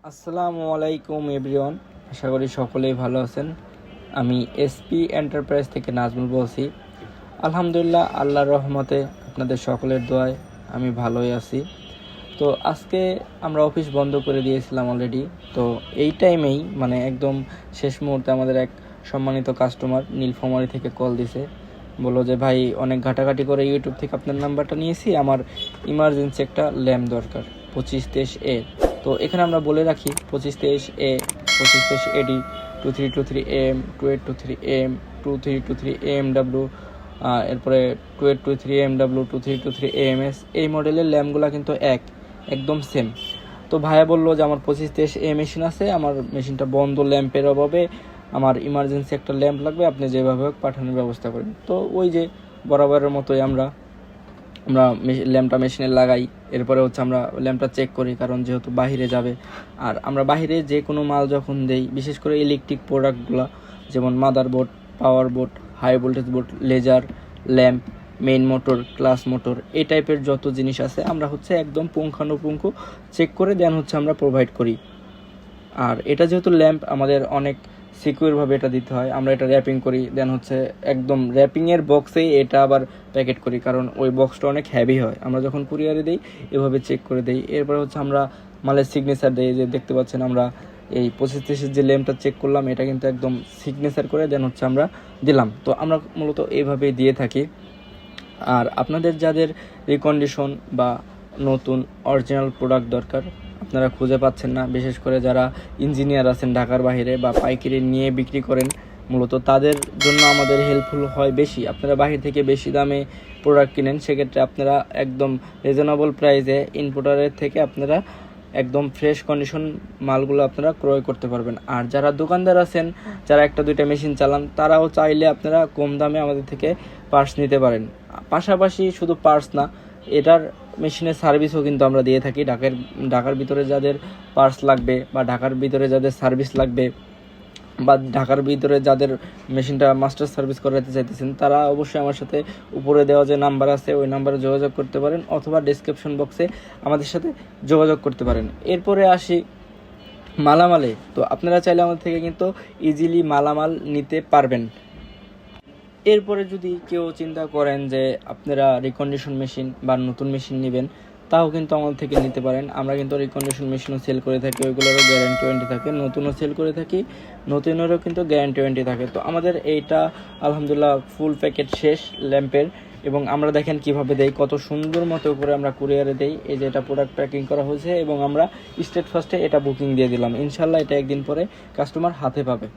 আসসালামু আলাইকুম এভরিওয়ান, আশা করি সকলেই ভালো আছেন। আমি এসপি এন্টারপ্রাইজ থেকে নাজমুল বলছি। আলহামদুলিল্লাহ, আল্লাহর রহমতে আপনাদের সকলের দোয়ায় আমি ভালোই আছি। তো আজকে আমরা অফিস বন্ধ করে দিয়েছিলাম অলরেডি। তো এই টাইমেই একদম শেষ মুহূর্তে আমাদের এক সম্মানিত কাস্টমার নীলফামারী থেকে কল দিছে, বললো যে ভাই, অনেক ঘাটাঘাটি করে ইউটিউব থেকে আপনার নাম্বারটা নিয়েছি, আমার ইমার্জেন্সি একটা ল্যাম্প দরকার 2523A। তো এখানে আমরা বলে রাখি 2523A, 2523AD, 2323AM, 2823AM, 2323AMW, এরপরে 2823AMW, 2323AMS, এই মডেলের ল্যাম্পগুলো কিন্তু একদম সেম। তো ভাইয়া বললো যে আমার 2523A মেশিন আছে, আমার মেশিনটা বন্ধ, ল্যাম্পের অভাবে আমার ইমার্জেন্সি একটা ল্যাম্প লাগবে, আপনি যেভাবে হোক পাঠানোর ব্যবস্থা করেন। তো ওই যে বরাবরের মতোই আমরা ল্যাম্পটা মেশিনে লাগাই। এরপরে আমরা ল্যাম্পটা চেক করি, কারণ যেহেতু বাহিরে যাবে। আর আমরা বাহিরে যে কোনো মাল যখন দেই, বিশেষ করে ইলেকট্রিক প্রোডাক্টগুলো, যেমন motherboard, power board, high voltage board, laser, lamp, main motor, class motor, এই টাইপের যত জিনিস আছে আমরা একদম পুঙ্খানুপুঙ্খ চেক করে দেন আমরা প্রোভাইড করি। আর এটা যেহেতু ল্যাম্প, আমাদের অনেক সিকিউরভাবে এটা দিতে হয়। আমরা এটা র্যাপিং করি, দেন একদম র্যাপিংয়ের বক্সেই এটা আবার প্যাকেট করি, কারণ ওই বক্সটা অনেক হ্যাভি হয়। আমরা যখন কুরিয়ারে দিই এভাবে চেক করে দিই। এরপরে আমরা মালের সিগনেচার দিই। যে দেখতে পাচ্ছেন, আমরা এই 2523 যে ল্যাম্পটা চেক করলাম, এটা কিন্তু একদম সিগনেচার করে দেন আমরা দিলাম। তো আমরা মূলত এইভাবেই দিয়ে থাকি। আর আপনাদের যাদের রিকন্ডিশন বা নতুন অরিজিনাল প্রোডাক্ট দরকার, আপনারা খুঁজে পাচ্ছেন না, বিশেষ করে যারা ইঞ্জিনিয়ার আছেন ঢাকার বাইরে বা পাইকারি নিয়ে বিক্রি করেন, মূলত তাদের জন্য আমাদের হেল্পফুল হয় বেশি। আপনারা বাহির থেকে বেশি দামে প্রোডাক্ট কিনেন, সেক্ষেত্রে আপনারা একদম রিজনেবল প্রাইসে ইম্পোর্টারের থেকে আপনারা একদম ফ্রেশ কন্ডিশন মালগুলো আপনারা ক্রয় করতে পারবেন। আর যারা দোকানদার আছেন, যারা একটা দুইটা মেশিন চালান, তারাও চাইলে আপনারা কম দামে আমাদের থেকে পার্টস নিতে পারেন। পাশাপাশি শুধু পার্টস না, এটার মেশিনের সার্ভিসও কিন্তু আমরা দিয়ে থাকি। ঢাকার ভিতরে যাদের পার্টস লাগবে বা ঢাকার ভিতরে যাদের সার্ভিস লাগবে বা ঢাকার ভিতরে যাদের মেশিনটা মাস্টার সার্ভিস করাতে চাইতেছেন, তারা অবশ্যই আমার সাথে উপরে দেওয়া যে নাম্বার আছে ওই নাম্বারে যোগাযোগ করতে পারেন, অথবা ডেসক্রিপশন বক্সে আমাদের সাথে যোগাযোগ করতে পারেন। এরপরে আসি মালামালে। তো আপনারা চাইলে আমাদের থেকে কিন্তু ইজিলি মালামাল নিতে পারবেন। এরপরে যদি কেউ চিন্তা করেন যে আপনারা রিকন্ডিশন মেশিন বা নতুন মেশিন নেবেন, তাও কিন্তু আমাদের থেকে নিতে পারেন। আমরা কিন্তু রিকন্ডিশন মেশিনও সেল করে থাকি, ওইগুলোরও গ্যারান্টি ওয়ারেন্টি থাকে। নতুনও সেল করে থাকি, নতুনেরও কিন্তু গ্যারান্টি ওয়ারেন্টি থাকে। তো আমাদের এইটা আলহামদুলিল্লাহ ফুল প্যাকেট শেষ ল্যাম্পের, এবং আমরা দেখেন কিভাবে দেই, কত সুন্দর মতো করে আমরা কুরিয়ারে দেই। এই যে এটা প্রোডাক্ট প্যাকিং করা হয়েছে, এবং আমরা স্টেট ফার্স্টে এটা বুকিং দিয়ে দিলাম। ইনশাল্লাহ এটা একদিন পরে কাস্টমার হাতে পাবে।